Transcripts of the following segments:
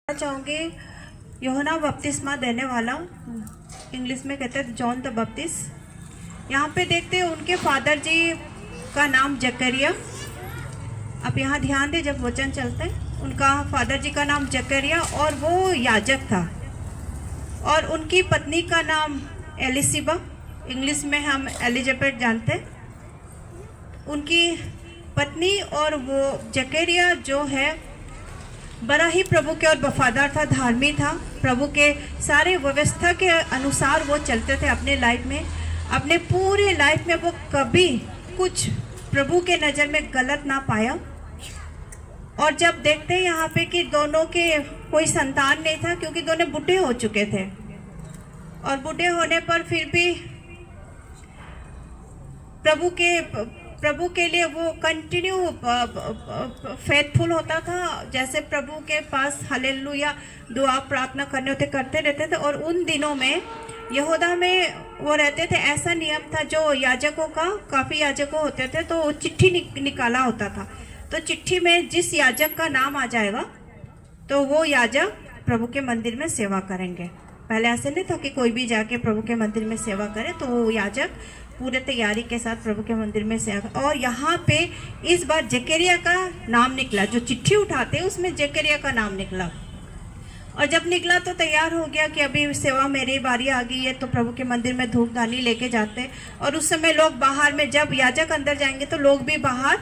चाहूँगी यूहन्ना बपतिस्मा देने वाला, इंग्लिश में कहते हैं जॉन द बपतिस्ट। यहाँ पे देखते हैं उनके फादर जी का नाम जकरिया। आप यहाँ ध्यान दें जब वचन चलते हैं, उनका फादर जी का नाम जकरिया और वो याजक था, और उनकी पत्नी का नाम एलिसिबा, इंग्लिश में हम एलिजाबेथ जानते हैं। उनकी पत्नी और वो जकरिया जो है बड़ा ही प्रभु के और वफादार था, धार्मिक था, प्रभु के सारे व्यवस्था के अनुसार वो चलते थे अपने लाइफ में। अपने पूरे लाइफ में वो कभी कुछ प्रभु के नज़र में गलत ना पाया। और जब देखते हैं यहाँ पे कि दोनों के कोई संतान नहीं था, क्योंकि दोनों बूढ़े हो चुके थे, और बूढ़े होने पर फिर भी प्रभु के लिए वो कंटिन्यू फेथफुल होता था। जैसे प्रभु के पास हालेलुया दुआ प्रार्थना करते रहते थे। और उन दिनों में यहूदा में वो रहते थे, ऐसा नियम था जो याजकों का, काफ़ी याजकों होते थे, तो चिट्ठी निकाला होता था। तो चिट्ठी में जिस याजक का नाम आ जाएगा तो वो याजक प्रभु के मंदिर में सेवा करेंगे। पहले ऐसे नहीं था कि कोई भी जाके प्रभु के मंदिर में सेवा करे, तो वो याजक पूरे तैयारी के साथ प्रभु के मंदिर में सेवा। और यहाँ पे इस बार जकरिया का नाम निकला, जो चिट्ठी उठाते उसमें जकरिया का नाम निकला। और जब निकला तो तैयार हो गया कि अभी सेवा मेरी बारी आ गई है, तो प्रभु के मंदिर में धूप दानी लेके जाते। और उस समय लोग बाहर में, जब याजक अंदर जाएंगे तो लोग भी बाहर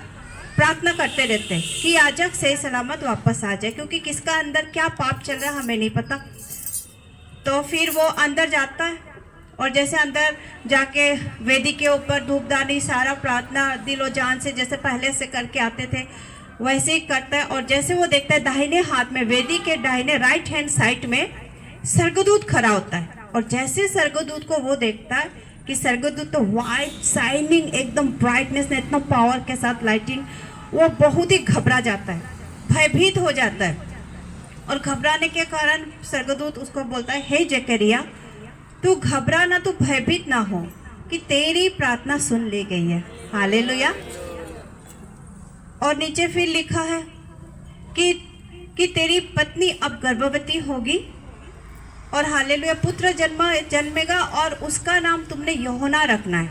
प्रार्थना करते रहते हैं कि याजक सही सलामत वापस आ जाए, क्योंकि किसका अंदर क्या पाप चल रहा है हमें नहीं पता। तो फिर वो अंदर जाता है, और जैसे अंदर जाके वेदी के ऊपर धूपदानी सारा प्रार्थना दिलो जान से जैसे पहले से करके आते थे वैसे ही करता है। और जैसे वो देखता है दाहिने हाथ में, वेदी के दाहिने राइट हैंड साइड में स्वर्गदूत खड़ा होता है। और जैसे स्वर्गदूत को वो देखता है कि स्वर्गदूत तो वाइट शाइनिंग एकदम ब्राइटनेस ने, इतना पावर के साथ लाइटिंग, वो बहुत ही घबरा जाता है, भयभीत हो जाता है। और घबराने के कारण स्वर्गदूत उसको बोलता है, हे जकरिया तू घबरा ना, तू भयभीत ना हो, कि तेरी प्रार्थना सुन ली गई है। हालेलुया। और नीचे फिर लिखा है कि तेरी पत्नी अब गर्भवती होगी और हालेलुया पुत्र जन्मेगा, और उसका नाम तुमने यूहन्ना रखना है।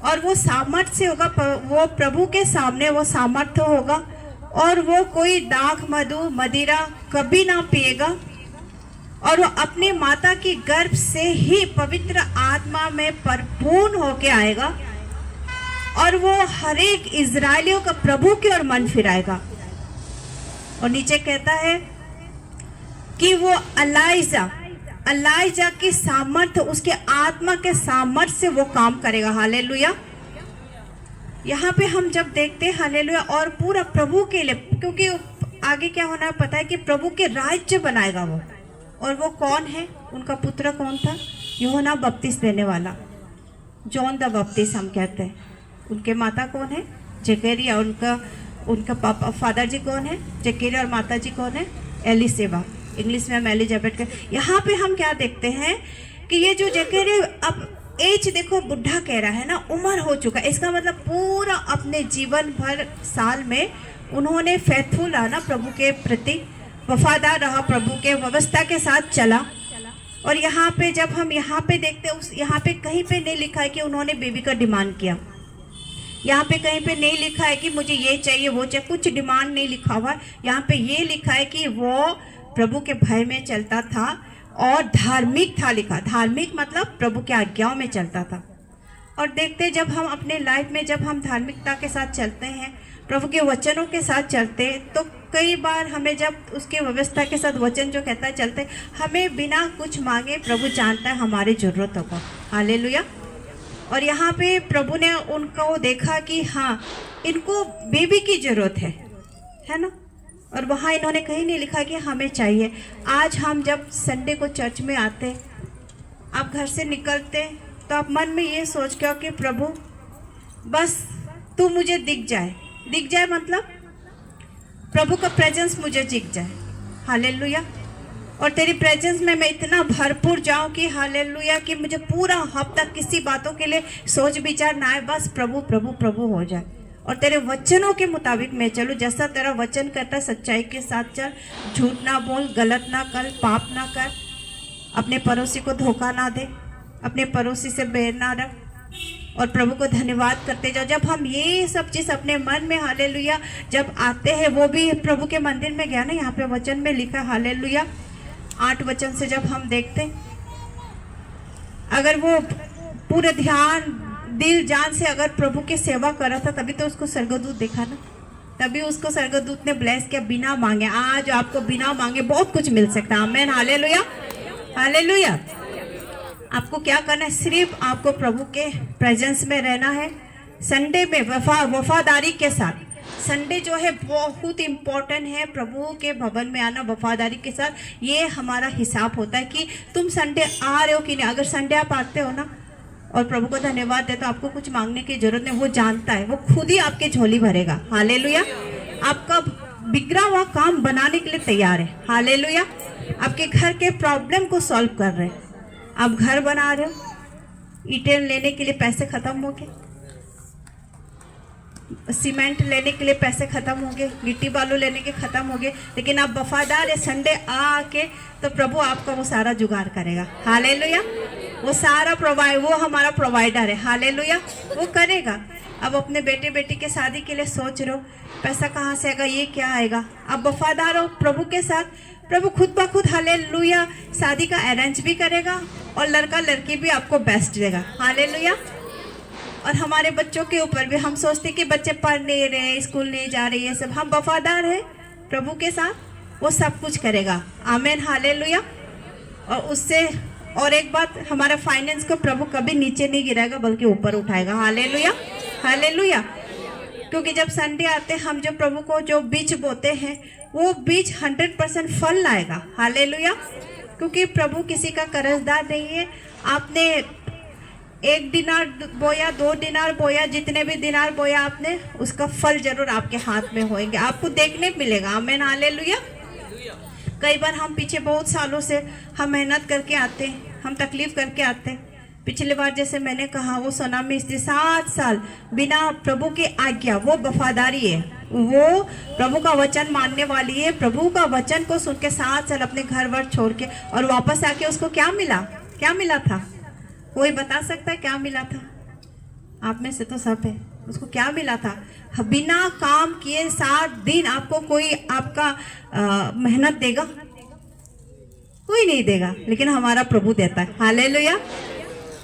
और वो सामर्थ से होगा, वो प्रभु के सामने वो सामर्थ्य होगा, और वो कोई दाख मधु मदिरा कभी ना पिएगा, और वो अपनी माता की गर्भ से ही पवित्र आत्मा में परिपूर्ण होके आएगा, और वो हर एक इजरायलियों का प्रभु की ओर मन फिराएगा। और नीचे कहता है कि वो अलाइजा की सामर्थ्य, उसके आत्मा के सामर्थ्य से वो काम करेगा। हालेलुया। यहाँ पे हम जब देखते हैं हालेलुया, और पूरा प्रभु के लिए, क्योंकि आगे क्या होना है पता है कि प्रभु के राज्य बनाएगा वो। और वो कौन है, उनका पुत्र कौन था, यूहन्ना बपतिस्मा देने वाला, जॉन द बपतिस्ट हम कहते हैं। उनके माता कौन है, जकरिया। उनका पापा फादर जी कौन है, जकरिया, और माता जी कौन है, एलिसेबा, इंग्लिश में हम एलिजाबेथ। यहाँ पे हम क्या देखते हैं कि ये जो जकरिया, अब एज देखो बुढ़ा कह रहा है ना, उम्र हो चुका है, इसका मतलब पूरा अपने जीवन भर साल में उन्होंने फेथफुल रहा ना, प्रभु के प्रति वफादार रहा, प्रभु के व्यवस्था के साथ चला। और यहाँ पे जब हम यहाँ पे देखते हैं, यहाँ पे कहीं पे नहीं लिखा है कि उन्होंने बेबी का डिमांड किया। यहाँ पे कहीं पे नहीं लिखा है कि मुझे ये चाहिए वो चाहिए, कुछ डिमांड नहीं लिखा हुआ। यहाँ पे ये लिखा है कि वो प्रभु के भय में चलता था और धार्मिक था। लिखा धार्मिक मतलब प्रभु के आज्ञाओं में चलता था। और देखते जब हम अपने लाइफ में, जब हम धार्मिकता के साथ चलते हैं, प्रभु के वचनों के साथ चलते हैं, तो कई बार हमें जब उसके व्यवस्था के साथ वचन जो कहता है चलते, हमें बिना कुछ मांगे प्रभु जानता है हमारी ज़रूरतों को। हालेलुया। और यहाँ पे प्रभु ने उनको देखा कि हाँ इनको बेबी की ज़रूरत है ना। और वहाँ इन्होंने कहीं नहीं लिखा कि हमें चाहिए। आज हम जब संडे को चर्च में आते, आप घर से निकलते, तो आप मन में ये सोच के हो कि प्रभु बस तू मुझे दिख जाए मतलब प्रभु का प्रेजेंस मुझे दिख जाए। हालेलुया। और तेरी प्रेजेंस में मैं इतना भरपूर जाऊं कि हालेलुया कि मुझे पूरा हफ्ता किसी बातों के लिए सोच विचार ना आए, बस प्रभु प्रभु प्रभु हो जाए। और तेरे वचनों के मुताबिक मैं चलूँ, जैसा तेरा वचन कहता है सच्चाई के साथ चल, झूठ ना बोल, गलत ना कर, पाप ना कर, अपने पड़ोसी को धोखा ना दे, अपने पड़ोसी से बैर ना रख, और प्रभु को धन्यवाद करते जाओ। जब हम ये सब चीज़ अपने मन में हालेलुया जब आते हैं, वो भी प्रभु के मंदिर में गया ना, यहाँ पे वचन में लिखा हालेलुया 8 वचन से जब हम देखते, अगर वो पूरे ध्यान दिल जान से अगर प्रभु की सेवा कर रहा था, तभी तो उसको स्वर्गदूत देखा ना, तभी उसको स्वर्गदूत ने ब्लेस किया बिना मांगे। आज आपको बिना मांगे बहुत कुछ मिल सकता है। आमेन, हालेलुया हालेलुया। आपको क्या करना है? सिर्फ आपको प्रभु के प्रेजेंस में रहना है, संडे में वफादारी के साथ। संडे जो है बहुत इम्पोर्टेंट है, प्रभु के भवन में आना वफादारी के साथ। ये हमारा हिसाब होता है कि तुम संडे आ रहे हो कि नहीं। अगर संडे आप आते हो ना और प्रभु को धन्यवाद दे, तो आपको कुछ मांगने की जरूरत नहीं, वो जानता है, वो खुद ही आपके झोली भरेगा। हालेलुया। आपका बिगड़ा हुआ काम बनाने के लिए तैयार है। हालेलुया। आपके घर के प्रॉब्लम को सॉल्व कर रहे हैं। आप घर बना रहे हो, ईंटें लेने के लिए पैसे खत्म हो गए, सीमेंट लेने के लिए पैसे खत्म हो गए, गिट्टी बालू लेने के खत्म हो गए, लेकिन आप वफादार है, संडे आके तो प्रभु आपका वो सारा जुगाड़ करेगा। हालेलुया। वो सारा वो हमारा प्रोवाइडर है। हालेलुया। वो करेगा। अब अपने बेटे बेटी के शादी के लिए सोच रहे हो, पैसा कहाँ से आएगा, ये क्या आएगा? आप वफादार हो प्रभु के साथ, प्रभु खुद ब खुद हालेलुया शादी का अरेंज भी करेगा और लड़का लड़की भी आपको बेस्ट देगा। हालेलुया। और हमारे बच्चों के ऊपर भी हम सोचते कि बच्चे पढ़ नहीं रहे, स्कूल नहीं जा रहे, ये सब, हम वफादार हैं प्रभु के साथ, वो सब कुछ करेगा। आमेन, हालेलुया। और उससे और एक बात, हमारा फाइनेंस को प्रभु कभी नीचे नहीं गिराएगा, बल्कि ऊपर उठाएगा। Hallelujah hallelujah. क्योंकि जब संडे आते हम जो प्रभु को जो बीज बोते हैं, वो बीज 100% फल लाएगा। हालेलुया। क्योंकि प्रभु किसी का कर्जदार नहीं है। आपने 1 दिनार बोया, 2 दिनार बोया, जितने भी दिनार बोया आपने, उसका फल जरूर आपके हाथ में होएंगे, आपको देखने मिलेगा। आमीन, हालेलुया। कई बार हम पीछे बहुत सालों से हम मेहनत करके आते हैं, हम तकलीफ करके आते हैं। पिछली बार जैसे मैंने कहा, वो सुनामी स्त्री 7 साल बिना प्रभु की आज्ञा, वो वफादारी है, वो प्रभु का वचन मानने वाली है। प्रभु का वचन को सुन के 7 साल अपने घर वर छोड़ के, और वापस आके उसको क्या मिला? क्या मिला था? कोई बता सकता है क्या मिला था? आप में से तो सब है। उसको क्या मिला था? बिना काम किए 7 दिन आपको कोई आपका मेहनत देगा? कोई नहीं देगा, लेकिन हमारा प्रभु देता है। हालेलुया।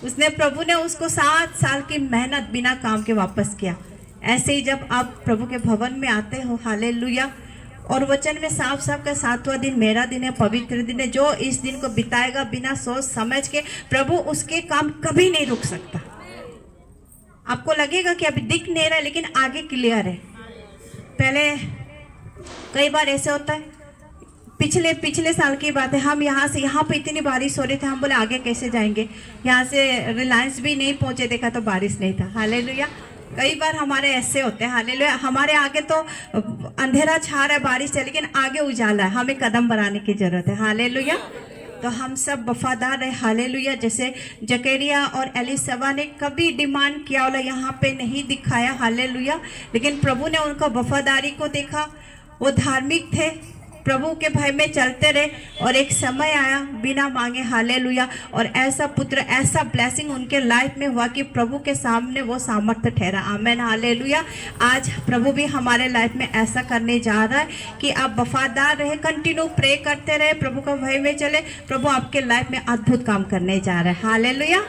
उसने प्रभु ने उसको 7 साल की मेहनत बिना काम के वापस किया। ऐसे ही जब आप प्रभु के भवन में आते हो, हालेलुया, और वचन में साफ साफ का 7वां दिन मेरा दिन है, पवित्र दिन है। जो इस दिन को बिताएगा बिना सोच समझ के, प्रभु उसके काम कभी नहीं रुक सकता। आपको लगेगा कि अभी दिख नहीं रहा है, लेकिन आगे क्लियर है। पहले कई बार ऐसे होता है, पिछले साल की बात है, हम यहाँ से यहाँ पे इतनी बारिश हो रही थी, हम बोले आगे कैसे जाएंगे, यहाँ से रिलायंस भी नहीं पहुँचे, देखा तो बारिश नहीं था। हालेलुया। कई बार हमारे ऐसे होते हैं। हालेलुया। हमारे आगे तो अंधेरा छा रहा है, बारिश है, लेकिन आगे उजाला है, हमें कदम बढ़ाने की जरूरत है। हालेलुया। तो हम सब वफादार है। हालेलुया। जैसे जकरिया और एलिशबा ने कभी डिमांड किया वाला यहाँ पे नहीं दिखाया। हालेलुया। लेकिन प्रभु ने उनका वफादारी को देखा, वो धार्मिक थे, प्रभु के भय में चलते रहे, और एक समय आया बिना मांगे, हालेलुया, और ऐसा पुत्र, ऐसा ब्लेसिंग उनके लाइफ में हुआ कि प्रभु के सामने वो सामर्थ्य ठहरा। आमेन, हालेलुया। आज प्रभु भी हमारे लाइफ में ऐसा करने जा रहा है कि आप वफादार रहे, कंटिन्यू प्रे करते रहे, प्रभु का भय में चले, प्रभु आपके लाइफ में अद्भुत काम करने जा रहा है। हालेलुया।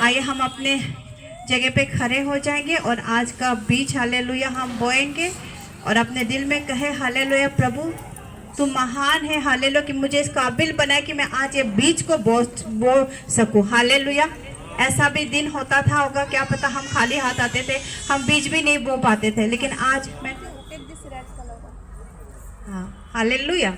आइए हम अपने जगह पे खड़े हो जाएंगे और आज का बीज हालेलुया हम बोएंगे और अपने दिल में कहे, हालेलुया, प्रभु तू महान है। हालेलुया। कि मुझे इस काबिल बनाए कि मैं आज ये बीज को बो सकूं। हालेलुया। ऐसा भी दिन होता था होगा, क्या पता, हम खाली हाथ आते थे, हम बीज भी नहीं बो पाते थे, लेकिन आज मैं, हाँ, हालेलुया।